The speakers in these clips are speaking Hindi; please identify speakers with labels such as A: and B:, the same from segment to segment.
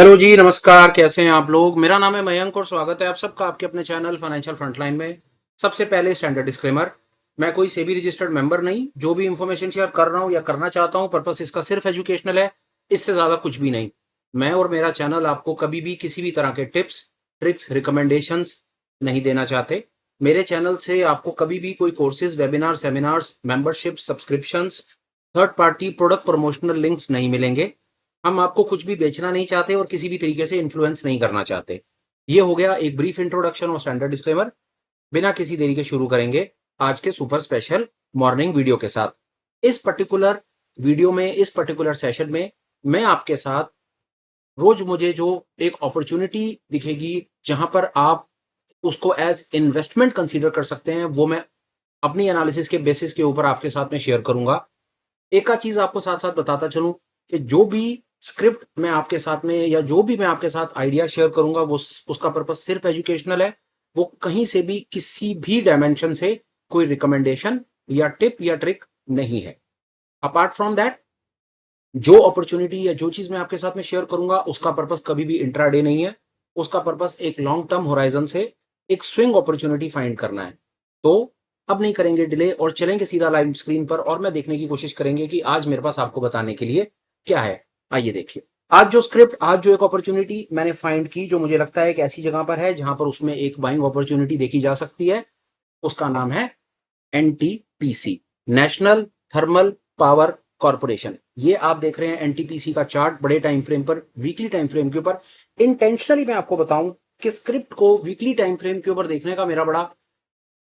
A: हेलो जी, नमस्कार। कैसे हैं आप लोग? मेरा नाम है मयंक और स्वागत है आप सबका आपके अपने चैनल फाइनेंशियल फ्रंटलाइन में। सबसे पहले स्टैंडर्ड डिस्क्लेमर, मैं कोई सेबी रजिस्टर्ड मेंबर नहीं। जो भी इंफॉर्मेशन शेयर कर रहा हूं या करना चाहता हूं, पर्पस इसका सिर्फ एजुकेशनल है, इससे ज्यादा कुछ भी नहीं। मैं और मेरा चैनल आपको कभी भी किसी भी तरह के टिप्स, ट्रिक्स, रिकमेंडेशंस नहीं देना चाहते। मेरे चैनल से आपको कभी भी कोई courses, webinar, seminars, membership, subscriptions, third party product promotional links नहीं मिलेंगे। हम आपको कुछ भी बेचना नहीं चाहते और किसी भी तरीके से इन्फ्लुएंस नहीं करना चाहते। ये हो गया एक ब्रीफ इंट्रोडक्शन और स्टैंडर्ड डिस्क्लेमर। बिना किसी देरी के शुरू करेंगे आज के सुपर स्पेशल मॉर्निंग वीडियो के साथ। इस पर्टिकुलर वीडियो में, इस पर्टिकुलर सेशन में मैं आपके साथ रोज मुझे जो एक अपॉर्चुनिटी दिखेगी जहां पर आप उसको एज इन्वेस्टमेंट कंसीडर कर सकते हैं, वो मैं अपनी एनालिसिस के बेसिस के ऊपर आपके साथ में शेयर करूंगा। एक आध चीज आपको साथ साथ बताता चलूं कि जो भी स्क्रिप्ट मैं आपके साथ में या जो भी मैं आपके साथ आइडिया शेयर करूंगा वो उसका पर्पस सिर्फ एजुकेशनल है। वो कहीं से भी किसी भी डायमेंशन से कोई रिकमेंडेशन या टिप या ट्रिक नहीं है। अपार्ट फ्रॉम दैट, जो अपॉर्चुनिटी या जो चीज मैं आपके साथ में शेयर करूंगा उसका पर्पस कभी भी इंट्राडे नहीं है। उसका पर्पस एक लॉन्ग टर्म होराइजन से एक स्विंग अपॉर्चुनिटी फाइंड करना है। तो अब नहीं करेंगे डिले और चलेंगे सीधा लाइव स्क्रीन पर और मैं देखने की कोशिश करेंगे कि आज मेरे पास आपको बताने के लिए क्या है। आइए देखिए, आज जो एक अपॉर्चुनिटी मैंने फाइंड की, जो मुझे लगता है एक ऐसी जगह पर है जहां पर उसमें एक बाइंग अपॉर्चुनिटी देखी जा सकती है, उसका नाम है NTPC, national thermal power corporation. ये आप देख रहे हैं एनटीपीसी का चार्ट बड़े टाइम फ्रेम पर, वीकली टाइम फ्रेम के ऊपर। इंटेंशनली मैं आपको बताऊं कि स्क्रिप्ट को वीकली टाइम फ्रेम के ऊपर देखने का मेरा बड़ा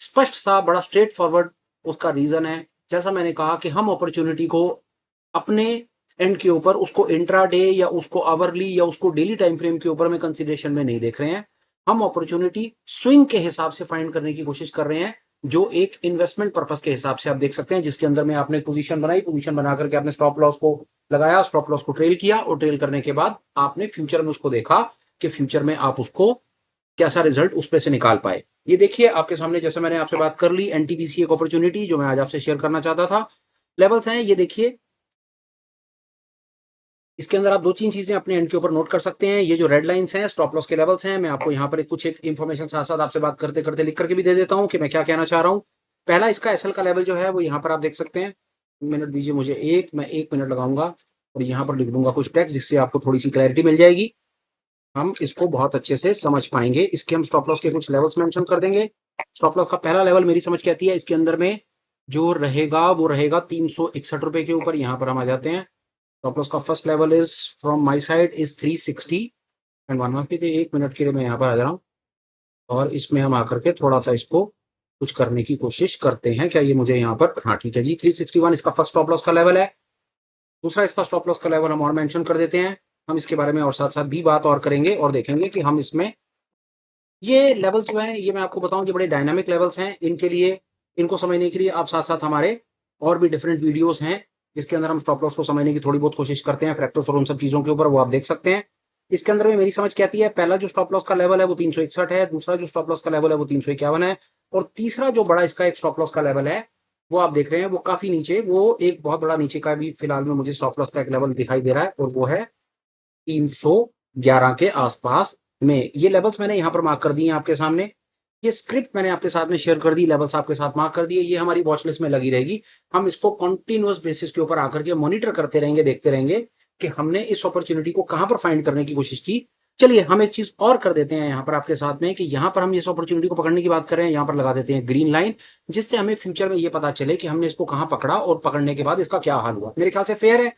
A: स्पष्ट सा, बड़ा स्ट्रेट फॉरवर्ड उसका रीजन है। जैसा मैंने कहा कि हम अपॉर्चुनिटी को अपने एंड के ऊपर उसको इंट्राडे या उसको आवरली या उसको डेली टाइम फ्रेम के ऊपर में कंसिडरेशन में नहीं देख रहे हैं। हम अपॉर्चुनिटी स्विंग के हिसाब से फाइंड करने की कोशिश कर रहे हैं, जो एक इन्वेस्टमेंट पर्पस के हिसाब से आप देख सकते हैं, जिसके अंदर में आपने पोजीशन बनाई, पोजीशन बना करके आपने स्टॉप लॉस को लगाया, स्टॉप लॉस को ट्रेल किया और ट्रेल करने के बाद आपने फ्यूचर में उसको देखा कि फ्यूचर में आप उसको कैसा रिजल्ट उस पे से निकाल पाए। ये देखिए आपके सामने, जैसे मैंने आपसे बात कर ली, एनटीपीसी एक अपॉर्चुनिटी जो मैं आज आपसे शेयर करना चाहता था। लेवल्स हैं, ये देखिए। इसके अंदर आप दो तीन चीजें अपने एंड के ऊपर नोट कर सकते हैं। ये जो रेड लाइंस हैं स्टॉप लॉस के लेवल्स हैं। मैं आपको यहाँ पर कुछ एक इन्फॉर्मेशन साथ साथ आपसे बात करते करते लिख करके भी दे देता हूँ कि मैं क्या कहना चाह रहा हूँ। पहला, इसका एसएल का लेवल जो है वो यहाँ पर आप देख सकते हैं। मिनट दीजिए मुझे एक, मैं 1 मिनट लगाऊंगा और यहाँ पर लिख दूंगा कुछ टेक्स्ट, जिससे आपको थोड़ी सी क्लैरिटी मिल जाएगी। हम इसको बहुत अच्छे से समझ पाएंगे। इसके हम स्टॉप लॉस के कुछ लेवल्स मेंशन कर देंगे। स्टॉप लॉस का पहला लेवल मेरी समझ कहती है इसके अंदर में जो रहेगा वो रहेगा 361 रुपए के ऊपर। यहाँ पर हम आ जाते हैं। स्टॉप लॉस का first level is from my side is 360 and 1 1 minute के लिए मैं यहाँ पर आ जा रहा हूँ और इसमें हम आकर के थोड़ा सा इसको कुछ करने की कोशिश करते हैं। क्या ये मुझे यहाँ पर, हाँ ठीक है जी, 361 इसका फर्स्ट स्टॉप लॉस का लेवल है। दूसरा इसका स्टॉप लॉस का लेवल हम और मेंशन कर देते हैं। हम इसके बारे में और साथ साथ भी बात और करेंगे और देखेंगे कि हम इसमें ये लेवल जो है, ये मैं आपको बताऊं, ये बड़े डायनामिक लेवल्स हैं। इनके लिए, इनको समझने के लिए आप साथ साथ हमारे और भी डिफरेंट वीडियोस हैं जिसके अंदर हम स्टॉप लॉस को समझने की थोड़ी बहुत कोशिश करते हैं, फैक्टर्स और उन सब चीजों के ऊपर, वो आप देख सकते हैं। इसके अंदर में मेरी समझ कहती है पहला जो स्टॉप लॉस का लेवल है वो 361 है, दूसरा जो स्टॉप लॉस का लेवल है वो 351 है और तीसरा जो बड़ा इसका एक स्टॉप लॉस का लेवल है वो आप देख रहे हैं वो काफी नीचे, वो एक बहुत बड़ा नीचे का भी फिलहाल में मुझे स्टॉप लॉस का एक लेवल दिखाई दे रहा है और वो है 311 के आसपास में। ये लेवल्स मैंने यहाँ पर मार्क कर दिए हैं आपके सामने। ये स्क्रिप्ट मैंने आपके साथ में शेयर कर दी, लेवल्स आपके साथ मार्क कर दिए। ये हमारी वॉच लिस्ट में लगी रहेगी। हम इसको कंटिन्यूअस बेसिस के ऊपर आकर के मॉनिटर करते रहेंगे, देखते रहेंगे कि हमने इस अपॉर्चुनिटी को कहां पर फाइंड करने की कोशिश की। चलिए हम एक चीज और कर देते हैं यहाँ पर आपके साथ में कि यहाँ पर हम इस अपॉर्चुनिटी को पकड़ने की बात कर रहे हैं, यहाँ पर लगा देते हैं ग्रीन लाइन, जिससे हमें फ्यूचर में ये पता चले कि हमने इसको कहाँ पकड़ा और पकड़ने के बाद इसका क्या हाल हुआ। मेरे ख्याल से फेयर है,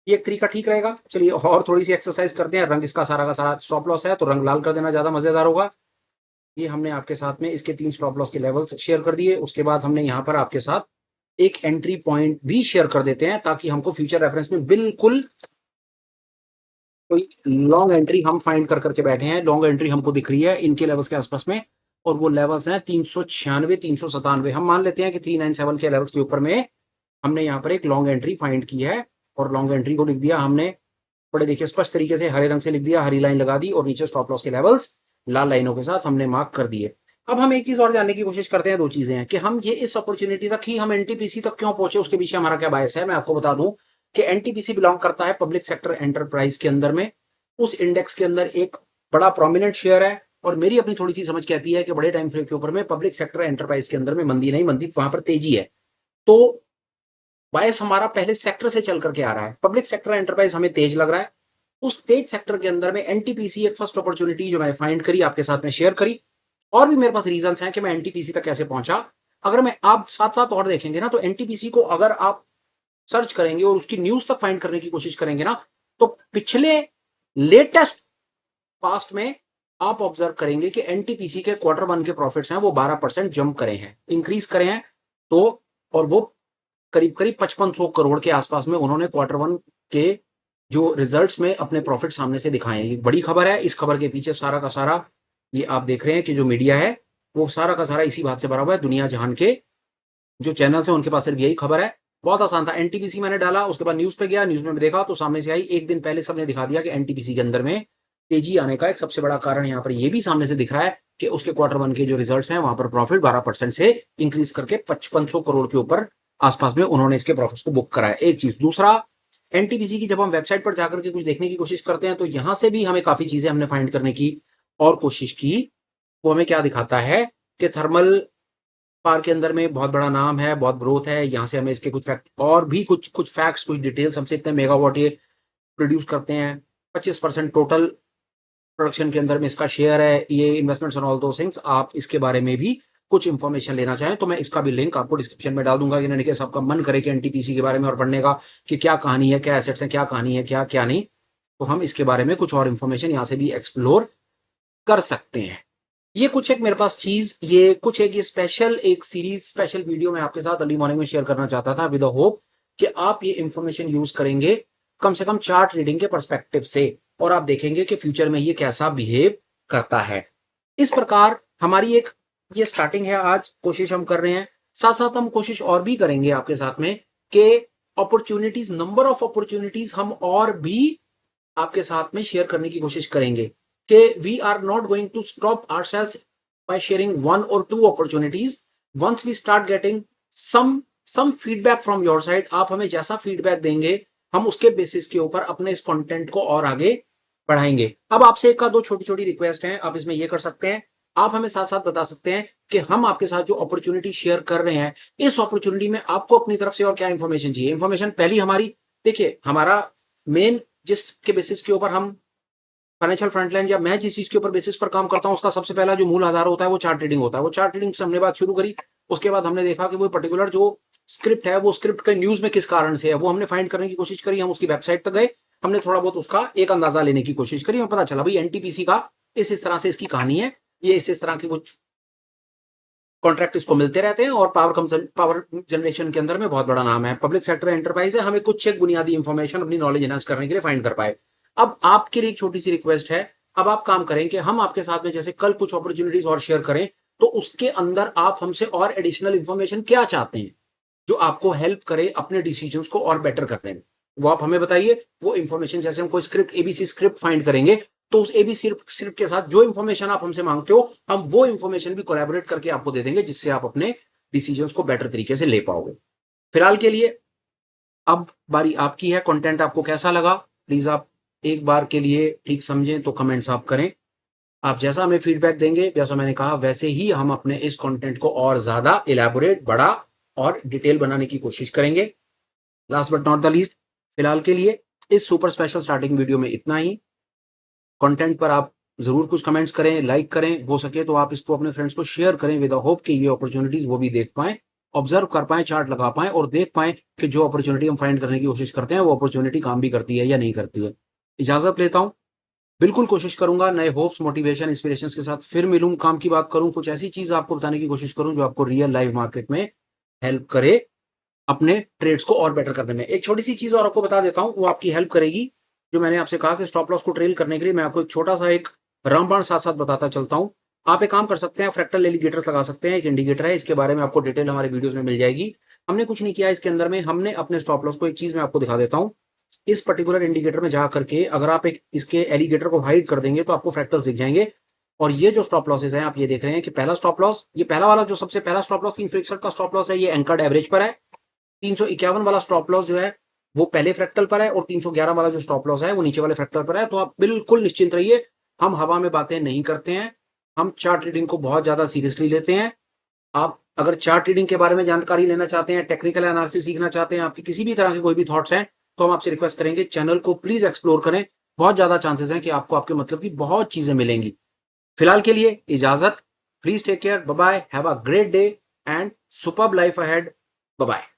A: ये एक तरीका ठीक रहेगा। चलिए और थोड़ी सी एक्सरसाइज करते हैं। रंग इसका सारा का सारा स्टॉप लॉस है तो रंग लाल कर देना ज्यादा मजेदार होगा। ये हमने आपके साथ में इसके 3 स्टॉप लॉस के लेवल्स शेयर कर दिए। उसके बाद हमने यहाँ पर आपके साथ एक एंट्री पॉइंट भी शेयर कर देते हैं ताकि हमको फ्यूचर रेफरेंस में बिल्कुल कोई लॉन्ग एंट्री हम फाइंड कर करके बैठे हैं। लॉन्ग एंट्री हमको दिख रही है इनके लेवल्स के आसपास में और वो लेवल्स हैं 396, 397। हम मान लेते हैं कि 397 के लेवल्स के ऊपर में हमने यहाँ पर एक लॉन्ग एंट्री फाइंड की है और लॉन्ग एंट्री को लिख दिया हमने, बड़े देखिए स्पष्ट तरीके से हरे रंग से लिख दिया, हरी लाइन लगा दी और नीचे स्टॉप लॉस के लेवल्स लाल लाइनों के साथ हमने मार्क कर दिए। अब हम एक चीज और जानने की कोशिश करते हैं। दो चीजें हैं कि हम ये इस अपॉर्चुनिटी तक ही, हम एनटीपीसी तक क्यों पहुंचे, उसके पीछे हमारा क्या बायस है। मैं आपको बता दूं कि एनटीपीसी बिलोंग करता है पब्लिक सेक्टर एंटरप्राइज के अंदर में। उस इंडेक्स के अंदर एक बड़ा प्रोमिनेंट शेयर है, और मेरी अपनी थोड़ी सी समझ कहती है कि बड़े टाइम फ्रेम के ऊपर में पब्लिक सेक्टर एंटरप्राइज के अंदर में मंदी नहीं, मंदी वहां पर तेजी है। तो बायस हमारा पहले सेक्टर से चल करके आ रहा है, पब्लिक सेक्टर एंटरप्राइज हमें तेज लग रहा है। उस तेज सेक्टर के अंदर में एनटीपीसी एक फर्स्ट अपॉर्चुनिटी जो मैंने फाइंड करी, आपके साथ में शेयर करी। और भी मेरे पास रीजन हैं कि मैं एनटीपीसी तक कैसे पहुंचा। अगर मैं आप साथ साथ और देखेंगे ना, तो एनटीपीसी को अगर आप सर्च करेंगे और उसकी न्यूज तक फाइंड करने की कोशिश करेंगे ना, तो पिछले लेटेस्ट पास्ट में आप ऑब्जर्व करेंगे कि एनटीपीसी के क्वार्टर वन के प्रॉफिट्स हैं वो 12% जंप करे हैं, इंक्रीज करे हैं। तो और वो करीब करीब 5500 करोड़ के आसपास में उन्होंने क्वार्टर वन के जो रिजल्ट्स में अपने प्रॉफिट सामने से दिखाए हैं। ये बड़ी खबर है। इस खबर के पीछे सारा का सारा ये आप देख रहे हैं कि जो मीडिया है वो सारा का सारा इसी बात से भरा हुआ है। दुनिया जहान के जो चैनल्स हैं उनके पास सिर्फ यही खबर है। बहुत आसान था, एनटीपीसी मैंने डाला, उसके बाद न्यूज पे गया, न्यूज में देखा तो सामने से आई, एक दिन पहले सबने दिखा दिया कि एनटीपीसी के अंदर में तेजी आने का एक सबसे बड़ा कारण यहाँ पर ये भी सामने से दिख रहा है कि उसके क्वार्टर वन के जो रिजल्ट्स हैं वहां पर प्रॉफिट 12% से इंक्रीज करके 5500 करोड़ के ऊपर आसपास में उन्होंने इसके प्रॉफिट्स को बुक कराया। एक चीज। दूसरा, एनटीपीसी की जब हम वेबसाइट पर जाकर के कुछ देखने की कोशिश करते हैं तो यहां से भी हमें काफी चीजें हमने फाइंड करने की और कोशिश की। वो हमें क्या दिखाता है कि थर्मल पावर के अंदर में बहुत बड़ा नाम है, बहुत ग्रोथ है। यहाँ से हमें इसके कुछ फैक्ट और भी कुछ फैक्ट्स, कुछ डिटेल्स, हमसे इतने मेगावाट ये प्रोड्यूस करते हैं, 25% टोटल प्रोडक्शन के अंदर में इसका शेयर है, ये इन्वेस्टमेंट्स और ऑल दो थिंग्स। आप इसके बारे में भी कुछ इंफॉर्मेशन लेना चाहें तो मैं इसका भी लिंक आपको डिस्क्रिप्शन में डाल दूंगा। यानी कि सबका मन करे कि एनटीपीसी के बारे में और पढ़ने का कि क्या कहानी है, क्या एसेट्स हैं, क्या कहानी है, क्या क्या नहीं, तो हम इसके बारे में कुछ और इन्फॉर्मेशन यहाँ से भी एक्सप्लोर कर सकते हैं। ये कुछ एक मेरे पास चीज, ये कुछ एक ये स्पेशल एक सीरीज स्पेशल वीडियो मैं आपके साथ अर्ली मॉर्निंग में शेयर करना चाहता था विद होप कि आप ये इंफॉर्मेशन यूज करेंगे कम से कम चार्ट रीडिंग के पर्सपेक्टिव से, और आप देखेंगे कि फ्यूचर में ये कैसा बिहेव करता है। इस प्रकार हमारी एक ये स्टार्टिंग है, आज कोशिश हम कर रहे हैं। साथ साथ हम कोशिश और भी करेंगे आपके साथ में कि अपॉर्चुनिटीज, नंबर ऑफ अपॉर्चुनिटीज हम और भी आपके साथ में शेयर करने की कोशिश करेंगे कि we are not going to stop ourselves by sharing one or two opportunities. Once we start getting some feedback from your side, आप हमें जैसा फीडबैक देंगे हम उसके बेसिस के ऊपर अपने इस कंटेंट को और आगे बढ़ाएंगे। अब आपसे एक का दो छोटी छोटी रिक्वेस्ट हैं, आप इसमें ये कर सकते हैं, आप हमें साथ साथ बता सकते हैं कि हम आपके साथ जो अपॉर्चुनिटी शेयर कर रहे हैं, इस अपॉर्चुनिटी में आपको अपनी तरफ से और क्या इंफॉर्मेशन चाहिए। इंफॉर्मेशन पहली हमारी, देखिए हमारा मेन जिसके बेसिस के ऊपर हम फाइनेंशियल फ्रंटलाइन या मैं जिस चीज के ऊपर बेसिस पर काम करता हूं उसका सबसे पहला जो मूल आधार होता है वो चार्ट रीडिंग होता है। वो चार्ट रीडिंग से हमने बात शुरू करी, उसके बाद हमने देखा कि वो पर्टिकुलर जो स्क्रिप्ट है वो स्क्रिप्ट का न्यूज में किस कारण से है वो हमने फाइंड करने की कोशिश करी। हम उसकी वेबसाइट तक गए, हमने थोड़ा बहुत उसका एक अंदाजा लेने की कोशिश करी, हमें पता चला भाई एनटीपीसी का इस तरह से इसकी कहानी है, ये इस तरह की कुछ कॉन्ट्रैक्ट इसको मिलते रहते हैं और पावर जनरेशन के अंदर में बहुत बड़ा नाम है, पब्लिक सेक्टर एंटरप्राइज है। हमें कुछ एक बुनियादी इंफॉर्मेशन अपनी नॉलेज एनहांस करने के लिए फाइंड कर पाए। अब आपके लिए एक छोटी सी रिक्वेस्ट है, अब आप काम करें कि हम आपके साथ में जैसे कल कुछ अपॉर्चुनिटीज और शेयर करें, तो उसके अंदर आप हमसे और एडिशनल इंफॉर्मेशन क्या चाहते हैं जो आपको हेल्प करे अपने डिसीजंस को और बेटर करने में, वो आप हमें बताइए। वो इंफॉर्मेशन जैसे हम कोई स्क्रिप्ट एबीसी स्क्रिप्ट फाइंड करेंगे तो उस एबीसी स्क्रिप्ट के साथ जो इंफॉर्मेशन आप हमसे मांगते हो हम वो इंफॉर्मेशन भी कोलैबोरेट करके आपको दे देंगे, जिससे आप अपने डिसीजंस को बेटर तरीके से ले पाओगे। फिलहाल के लिए अब बारी आपकी है। कंटेंट आपको कैसा लगा प्लीज आप एक बार के लिए ठीक समझें तो कमेंट्स आप करें। आप जैसा हमें फीडबैक देंगे, जैसा मैंने कहा वैसे ही हम अपने इस कंटेंट को और ज्यादा इलैबोरेट, बड़ा और डिटेल बनाने की कोशिश करेंगे। Last but not the least, फिलहाल के लिए इस सुपर स्पेशल स्टार्टिंग वीडियो में इतना ही। कंटेंट पर आप जरूर कुछ कमेंट्स करें, लाइक करें, हो सके तो आप इसको अपने फ्रेंड्स को शेयर करें विद होप कि ये अपॉर्चुनिटीज वो भी देख पाएं, ऑब्जर्व कर पाएं, चार्ट लगा पाएं और देख पाएं कि जो अपॉर्चुनिटी हम फाइंड करने की कोशिश करते हैं वो अपॉर्चुनिटी काम भी करती है या नहीं करती है। इजाजत लेता हूं, बिल्कुल कोशिश करूंगा नए होप्स, मोटिवेशन, इंस्पिरेशन के साथ फिर मिलूं, काम की बात करूं, कुछ ऐसी चीज आपको बताने की कोशिश करूं जो आपको रियल लाइव मार्केट में हेल्प करे अपने ट्रेड्स को और बेटर करने में। एक छोटी सी चीज और आपको बता देता हूं, वो आपकी हेल्प करेगी। जो मैंने आपसे कहा कि स्टॉप लॉस को ट्रेल करने के लिए मैं आपको एक छोटा सा एक रामबाण साथ साथ बताता चलता हूं। आप एक काम कर सकते हैं, फ्रैक्टल एलिगेटर्स लगा सकते हैं, एक इंडिकेटर है, इसके बारे में आपको डिटेल हमारे वीडियोस में मिल जाएगी। हमने कुछ नहीं किया इसके अंदर में, हमने अपने स्टॉप लॉस को, एक चीज मैं आपको दिखा देता हूं, इस पर्टिकुलर इंडिकेटर में जा करके अगर आप एक इसके एलिगेटर को हाइड कर देंगे तो आपको फ्रैक्टल्स दिख जाएंगे। और ये जो स्टॉप लॉसेस हैं आप ये देख रहे हैं कि पहला स्टॉप लॉस, ये पहला वाला जो सबसे पहला स्टॉप लॉस 361 का स्टॉप लॉस है, ये एंकर्ड एवरेज पर है। 351 वाला स्टॉप लॉस जो है वो पहले फ्रैक्टल पर है और 311 वाला जो स्टॉप लॉस है वो नीचे वाले फ्रैक्टल पर है। तो आप बिल्कुल निश्चिंत रहिए, हम हवा में बातें नहीं करते हैं, हम चार्ट रीडिंग को बहुत ज़्यादा सीरियसली लेते हैं। आप अगर चार्ट रीडिंग के बारे में जानकारी लेना चाहते हैं, टेक्निकल एनालिसिस सीखना चाहते हैं, आपकी किसी भी तरह के कोई भी थॉट्स हैं, तो हम आपसे रिक्वेस्ट करेंगे चैनल को प्लीज़ एक्सप्लोर करें। बहुत ज़्यादा चांसेस हैं कि आपको आपके मतलब की बहुत चीज़ें मिलेंगी। फिलहाल के लिए इजाज़त। Please take care, bye bye, have a great day and superb life ahead. Bye bye.